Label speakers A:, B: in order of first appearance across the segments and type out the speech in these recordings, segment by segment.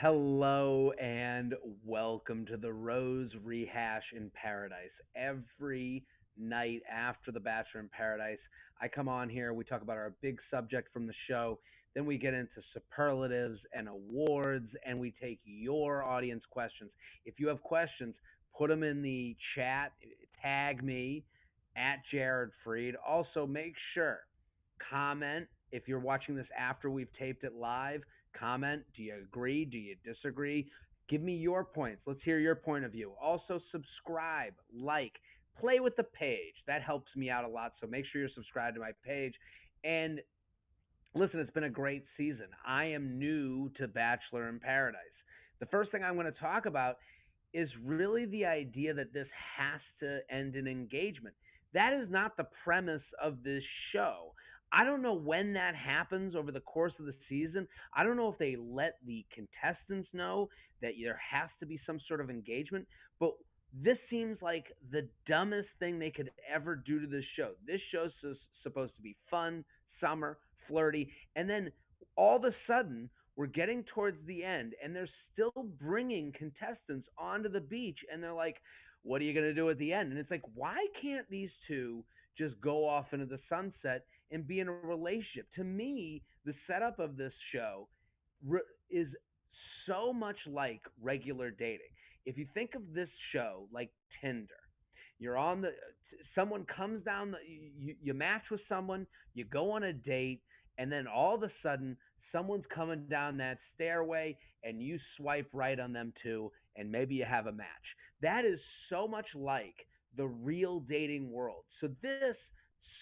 A: Hello and welcome to the Rose Rehash in Paradise. Every night after the Bachelor in Paradise, I come on here, we talk about our big subject from the show, then we get into superlatives and awards, and we take your audience questions. If you have questions, put them in the chat, tag me at Jared Freid. Also, make sure, comment if you're watching this after we've taped it live. Comment. Do you agree? Do you disagree? Give me your points. Let's hear your point of view. Also, subscribe, like, play with the page. That helps me out a lot. So make sure you're subscribed to my page. And listen, it's been a great season. I am new to Bachelor in Paradise. The first thing I'm going to talk about is really the idea that this has to end in engagement. That is not the premise of this show. I don't know when that happens over the course of the season. I don't know if they let the contestants know that there has to be some sort of engagement, but this seems like the dumbest thing they could ever do to this show. This show's supposed to be fun, summer, flirty, and then all of a sudden we're getting towards the end and they're still bringing contestants onto the beach and they're like, what are you going to do at the end? And it's like, why can't these two just go off into the sunset and be in a relationship? To me, the setup of this show is so much like regular dating. If you think of this show like Tinder, you're on the someone comes down the you match with someone, you go on a date, and then all of a sudden someone's coming down that stairway and you swipe right on them too, and maybe you have a match. That is so much like the real dating world. So this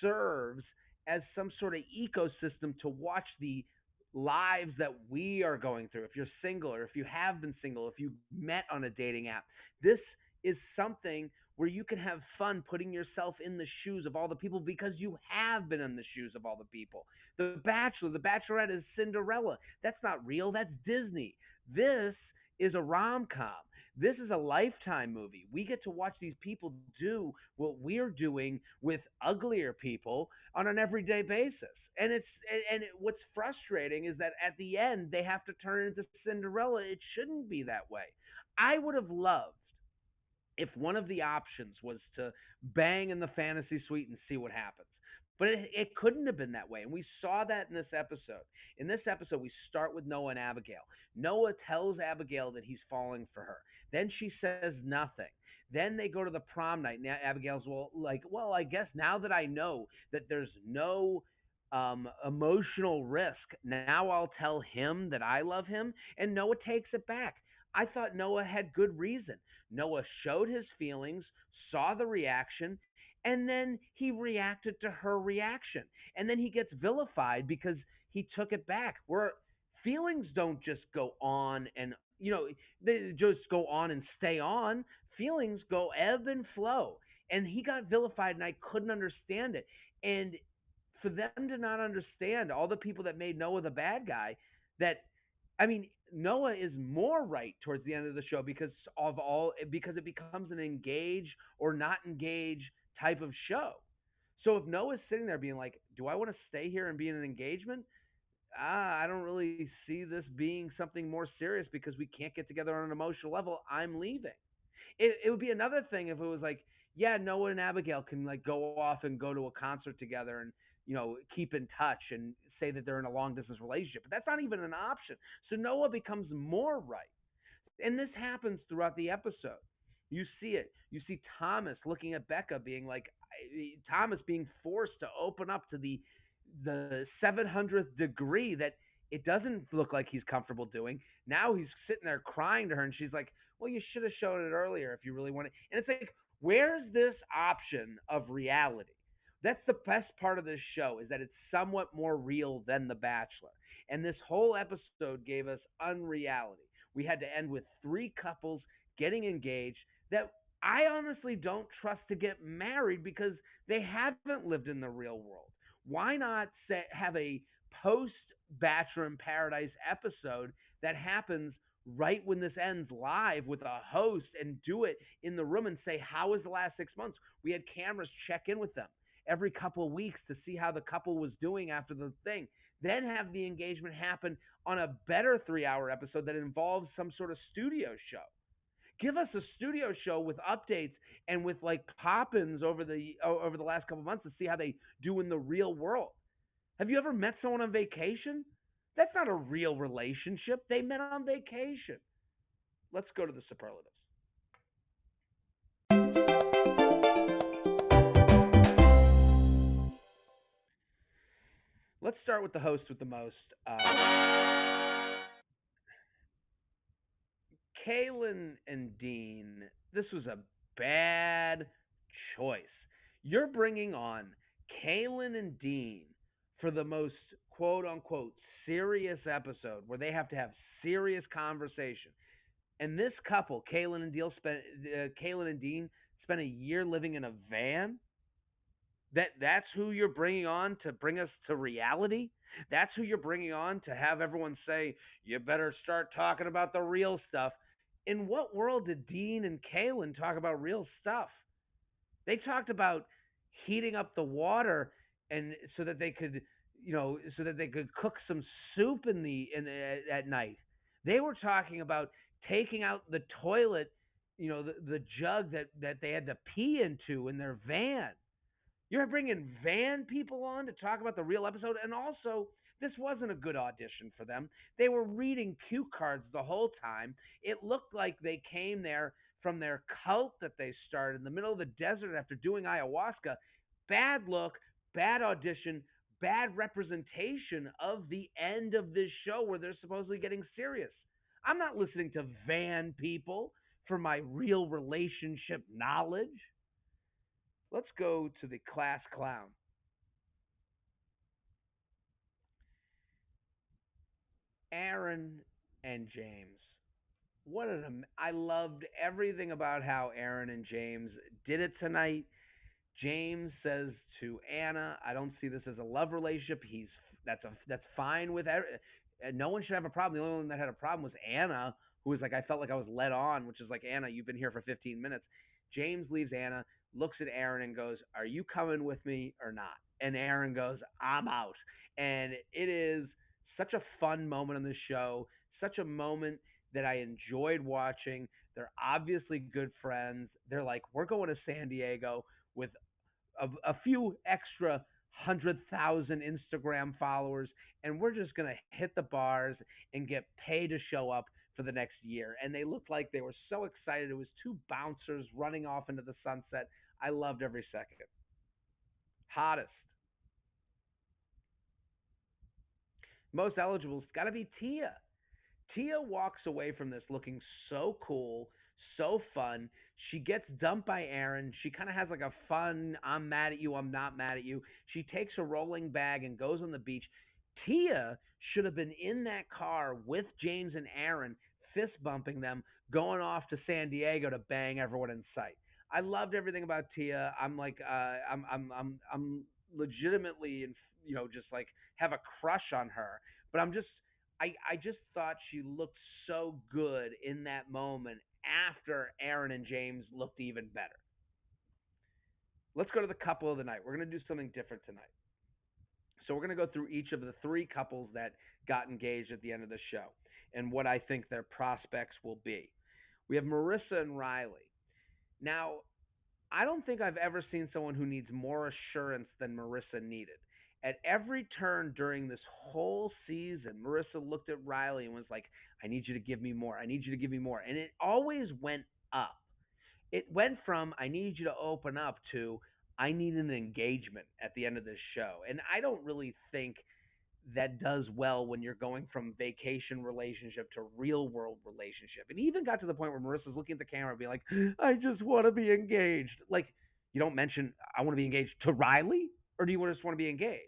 A: serves as some sort of ecosystem to watch the lives that we are going through. If you're single or if you have been single, if you met on a dating app, this is something where you can have fun putting yourself in the shoes of all the people because you have been in the shoes of all the people. The Bachelor, the Bachelorette is Cinderella. That's not real. That's Disney. This is a rom com. This is a lifetime movie. We get to watch these people do what we're doing with uglier people on an everyday basis. What's frustrating is that at the end they have to turn into Cinderella. It shouldn't be that way. I would have loved if one of the options was to bang in the fantasy suite and see what happens. But it couldn't have been that way. And we saw that in this episode. In this episode, we start with Noah and Abigail. Noah tells Abigail that he's falling for her. Then she says nothing. Then they go to the prom night. And Abigail's well, I guess now that I know that there's no emotional risk, now I'll tell him that I love him. And Noah takes it back. I thought Noah had good reason. Noah showed his feelings, saw the reaction, and then he reacted to her reaction. And then he gets vilified because he took it back. Where feelings don't just go on and, they just go on and stay on. Feelings go ebb and flow. And he got vilified and I couldn't understand it. And for them to not understand, all the people that made Noah the bad guy, that I mean, Noah is more right towards the end of the show because it becomes an engage or not engage type of show. So if Noah's sitting there being like, "Do I want to stay here and be in an engagement?" I don't really see this being something more serious because we can't get together on an emotional level. I'm leaving. It would be another thing if it was like, yeah, Noah and Abigail can like go off and go to a concert together and keep in touch and say that they're in a long distance relationship. But that's not even an option. So Noah becomes more right. And this happens throughout the episode. You see it. You see Thomas looking at Becca being like Thomas being forced to open up to the 700th degree that it doesn't look like he's comfortable doing. Now he's sitting there crying to her and she's like, well, you should have shown it earlier if you really want it. And it's like, where's this option of reality? That's the best part of this show, is that it's somewhat more real than The Bachelor. And this whole episode gave us unreality. We had to end with three couples getting engaged that I honestly don't trust to get married because they haven't lived in the real world. Why not have a post Bachelor in Paradise episode that happens right when this ends live with a host and do it in the room and say, how was the last 6 months? We had cameras check in with them every couple of weeks to see how the couple was doing after the thing. then have the engagement happen on a better 3 hour episode that involves some sort of studio show. Give us a studio show with updates and with like pop-ins over the last couple months to see how they do in the real world. Have you ever met someone on vacation? That's not a real relationship. They met on vacation. Let's go to the superlatives. Let's start with the host with the most. Kaylin and Dean, this was a bad choice. You're bringing on Kaylin and Dean for the most quote unquote serious episode where they have to have serious conversation. And this couple, Kaylin and Dean, spent a year living in a van. That's who you're bringing on to bring us to reality. That's who you're bringing on to have everyone say you better start talking about the real stuff. In what world did Dean and Kaylin talk about real stuff? They talked about heating up the water and so that they could, so that they could cook some soup at night. They were talking about taking out the toilet, the jug that they had to pee into in their van. You're bringing van people on to talk about the real episode, and also this wasn't a good audition for them. They were reading cue cards the whole time. It looked like they came there from their cult that they started in the middle of the desert after doing ayahuasca. Bad look, bad audition, bad representation of the end of this show where they're supposedly getting serious. I'm not listening to van people for my real relationship knowledge. Let's go to the class clown. Aaron and James. I loved everything about how Aaron and James did it tonight. James says to Anna, "I don't see this as a love relationship. That's fine with no one should have a problem. The only one that had a problem was Anna, who was like, I felt like I was led on, which is like, Anna, you've been here for 15 minutes. James leaves Anna, looks at Aaron and goes, are you coming with me or not? And Aaron goes, I'm out. And it is such a fun moment on the show, such a moment that I enjoyed watching. They're obviously good friends. They're like, we're going to San Diego with a few extra 100,000 Instagram followers, and we're just going to hit the bars and get paid to show up for the next year. And they looked like they were so excited. It was two bouncers running off into the sunset. I loved every second. Hottest. Most eligible has got to be Tia. Tia walks away from this looking so cool, so fun. She gets dumped by Aaron. She kind of has like a fun, I'm mad at you, I'm not mad at you. She takes a rolling bag and goes on the beach. Tia should have been in that car with James and Aaron, fist bumping them, going off to San Diego to bang everyone in sight. I loved everything about Tia. I'm like, I'm legitimately, just like have a crush on her. But I just thought she looked so good in that moment after Aaron and James looked even better. Let's go to the couple of the night. We're going to do something different tonight. So we're going to go through each of the three couples that got engaged at the end of the show and what I think their prospects will be. We have Marissa and Riley. Now, I don't think I've ever seen someone who needs more assurance than Marissa needed. At every turn during this whole season, Marissa looked at Riley and was like, I need you to give me more. I need you to give me more. And it always went up. It went from, I need you to open up to, I need an engagement at the end of this show. And I don't really think that does well when you're going from vacation relationship to real world relationship. And even got to the point where Marissa's looking at the camera and being like, I just want to be engaged. Like, you don't mention, I want to be engaged to Riley, or do you just want to be engaged?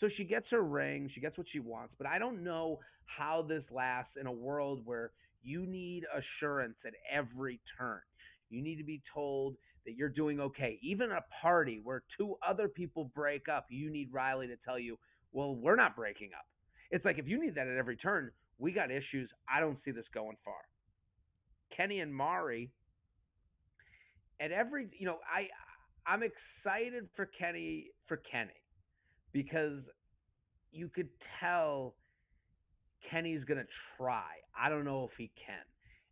A: So she gets her ring, she gets what she wants, but I don't know how this lasts in a world where you need assurance at every turn. You need to be told that you're doing okay. Even a party where two other people break up, you need Riley to tell you, well, we're not breaking up. It's like if you need that at every turn, we got issues. I don't see this going far. Kenny and Mari, at every, I'm excited for Kenny because you could tell Kenny's gonna try. I don't know if he can.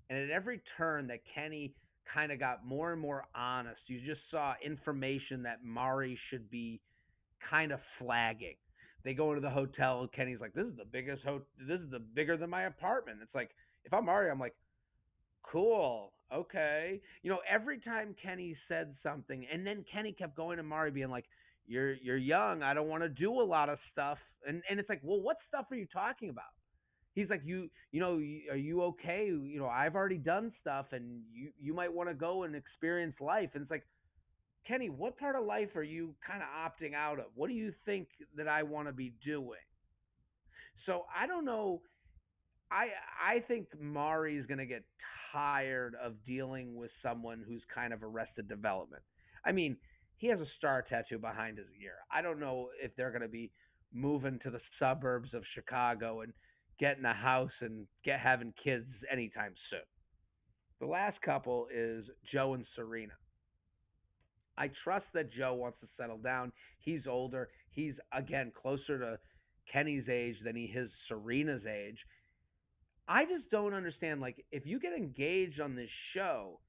A: And at every turn that Kenny kind of got more and more honest, you just saw information that Mari should be kind of flagging. They go into the hotel. Kenny's like, "This is the biggest This is the bigger than my apartment." It's like, if I'm Mari, I'm like, "Cool, okay." Every time Kenny said something, and then Kenny kept going to Mari, being like, "You're young. I don't want to do a lot of stuff." And it's like, "Well, what stuff are you talking about?" He's like, are you okay? I've already done stuff, and you might want to go and experience life." And it's like, Kenny, what part of life are you kind of opting out of? What do you think that I want to be doing? So I don't know. I I think Mari is going to get tired of dealing with someone who's kind of arrested development. I mean, he has a star tattoo behind his ear. I don't know if they're going to be moving to the suburbs of Chicago and getting a house and having kids anytime soon. The last couple is Joe and Serena. I trust that Joe wants to settle down. He's older. He's again closer to Kenny's age than he is Serena's age. I just don't understand. Like, if you get engaged on this show,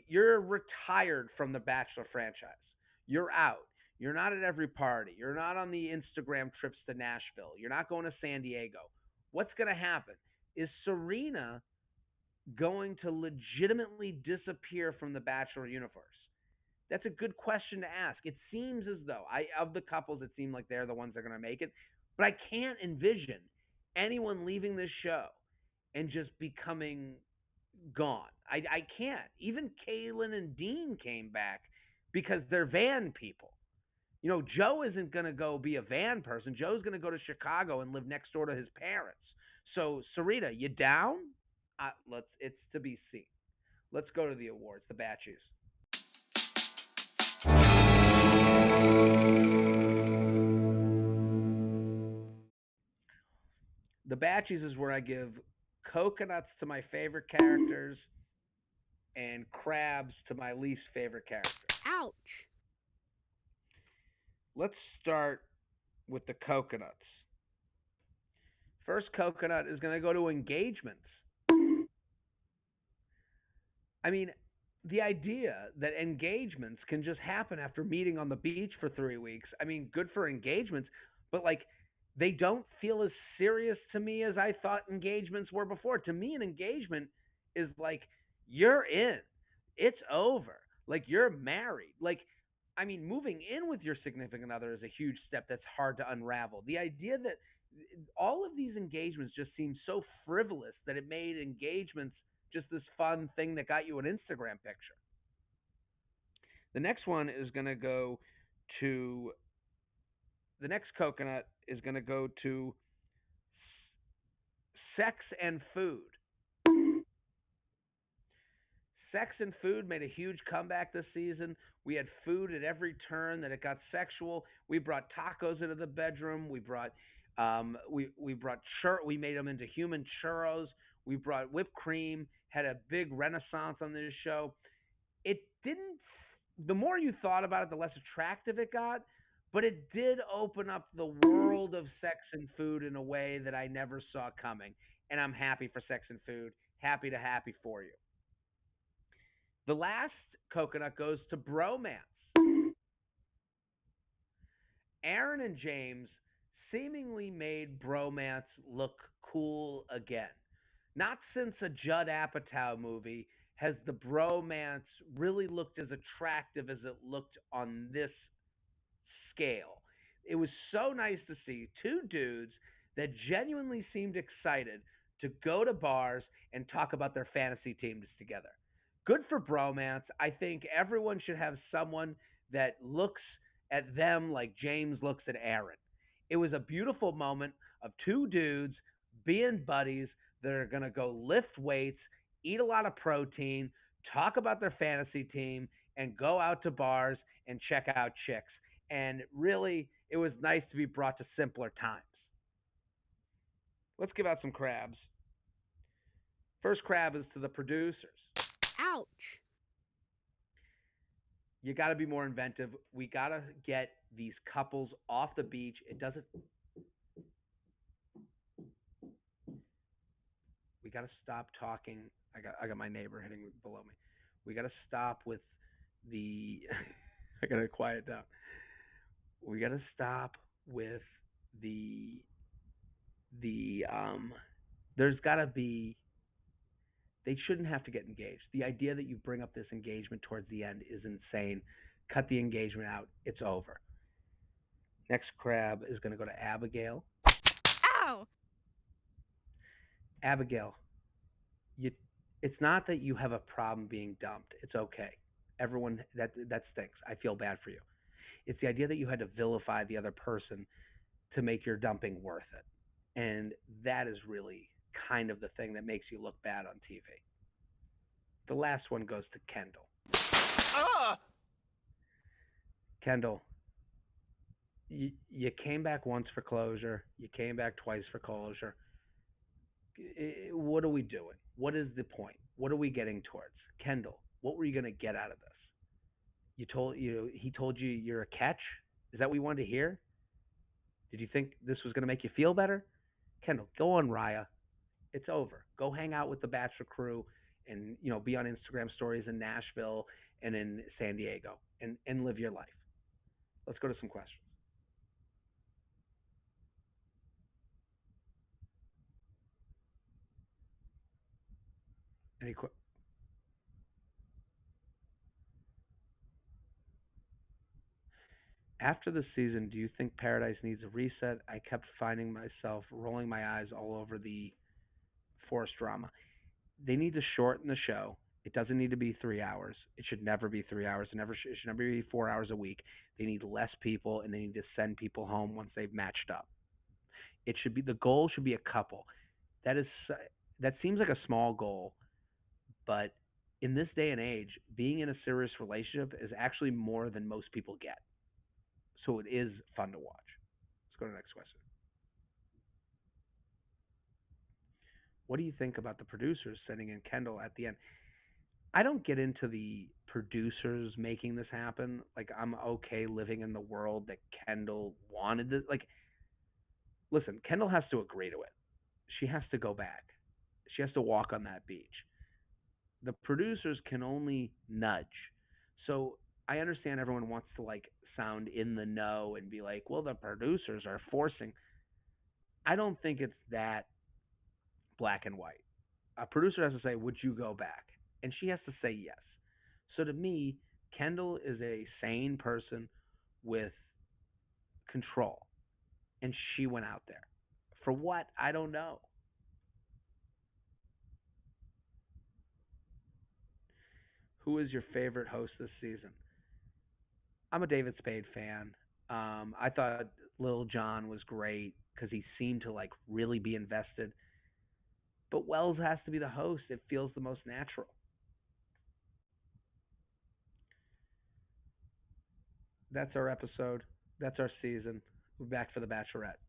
A: you're retired from the Bachelor franchise. You're out. You're not at every party. You're not on the Instagram trips to Nashville. You're not going to San Diego. What's going to happen? Is Serena going to legitimately disappear from the Bachelor universe? That's a good question to ask. It seems as though of the couples, it seems like they're the ones that are going to make it, but I can't envision anyone leaving this show and just becoming gone. I can't. Even Kaylin and Dean came back because they're van people. Joe isn't going to go be a van person. Joe's going to go to Chicago and live next door to his parents. So, Sarita, you down? It's to be seen. Let's go to the awards, the Batches. The Batches is where I give coconuts to my favorite characters and crabs to my least favorite character.
B: Ouch.
A: Let's start with the coconuts. First coconut is going to go to engagements. I mean, the idea that engagements can just happen after meeting on the beach for 3 weeks. I mean, good for engagements, but like they don't feel as serious to me as I thought engagements were before. To me, an engagement is like you're in, it's over, like you're married. Like, I mean, moving in with your significant other is a huge step that's hard to unravel. The idea that all of these engagements just seem so frivolous that it made engagements just this fun thing that got you an Instagram picture. The next one is going to go to the next coconut is going to go to sex and food. Sex and food made a huge comeback this season. We had food at every turn that it got sexual. We brought tacos into the bedroom. We made them into human churros. We brought whipped cream. Had a big renaissance on this show. It didn't. The more you thought about it, the less attractive it got. But it did open up the world of sex and food in a way that I never saw coming. And I'm happy for sex and food. Happy for you. The last coconut goes to bromance. Aaron and James seemingly made bromance look cool again. Not since a Judd Apatow movie has the bromance really looked as attractive as it looked on this scale. It was so nice to see two dudes that genuinely seemed excited to go to bars and talk about their fantasy teams together. Good for bromance. I think everyone should have someone that looks at them like James looks at Aaron. It was a beautiful moment of two dudes being buddies that are going to go lift weights, eat a lot of protein, talk about their fantasy team, and go out to bars and check out chicks. And really, it was nice to be brought to simpler times. Let's give out some crabs. First crab is to the producers.
B: Ouch.
A: You got to be more inventive. We got to get these couples off the beach. We got to stop talking. I got my neighbor hitting below me. We got to stop with the. I got to quiet down. We got to stop with the the. There's got to be. They shouldn't have to get engaged. The idea that you bring up this engagement towards the end is insane. Cut the engagement out. It's over. Next crab is going to go to Abigail.
B: Ow!
A: Abigail, you it's not that you have a problem being dumped. It's okay. Everyone that stinks. I feel bad for you. It's the idea that you had to vilify the other person to make your dumping worth it. And that is really kind of the thing that makes you look bad on TV. The last one goes to Kendall.
C: Ah!
A: Kendall, you came back once for closure. You came back twice for closure. What are we doing? What is the point? What are we getting towards? Kendall, what were you going to get out of this? He told you you're a catch? Is that what you wanted to hear? Did you think this was going to make you feel better? Kendall, go on Raya. It's over. Go hang out with the Bachelor crew and be on Instagram stories in Nashville and in San Diego and live your life. Let's go to some questions. Any qu- After the season, do you think Paradise needs a reset? I kept finding myself rolling my eyes all over the forced drama. They need to shorten the show. It doesn't need to be 3 hours. It should never be 3 hours. It should never be 4 hours a week. They need less people, and they need to send people home once they've matched up. It should be the goal should be a couple. That is that seems like a small goal, but in this day and age, being in a serious relationship is actually more than most people get. So it is fun to watch. Let's go to the next question. What do you think about the producers sending in Kendall at the end? I don't get into the producers making this happen. Like I'm okay living in the world that Kendall wanted to. Like, listen, Kendall has to agree to it. She has to go back. She has to walk on that beach. The producers can only nudge. So I understand everyone wants to like sound in the know and be like, well, the producers are forcing. I don't think it's that black and white. A producer has to say, would you go back? And she has to say yes. So to me, Kendall is a sane person with control. And she went out there. For what? I don't know. Who is your favorite host this season? I'm a David Spade fan. I thought Lil Jon was great because he seemed to like really be invested. But Wells has to be the host. It feels the most natural. That's our episode. That's our season. We're back for The Bachelorette.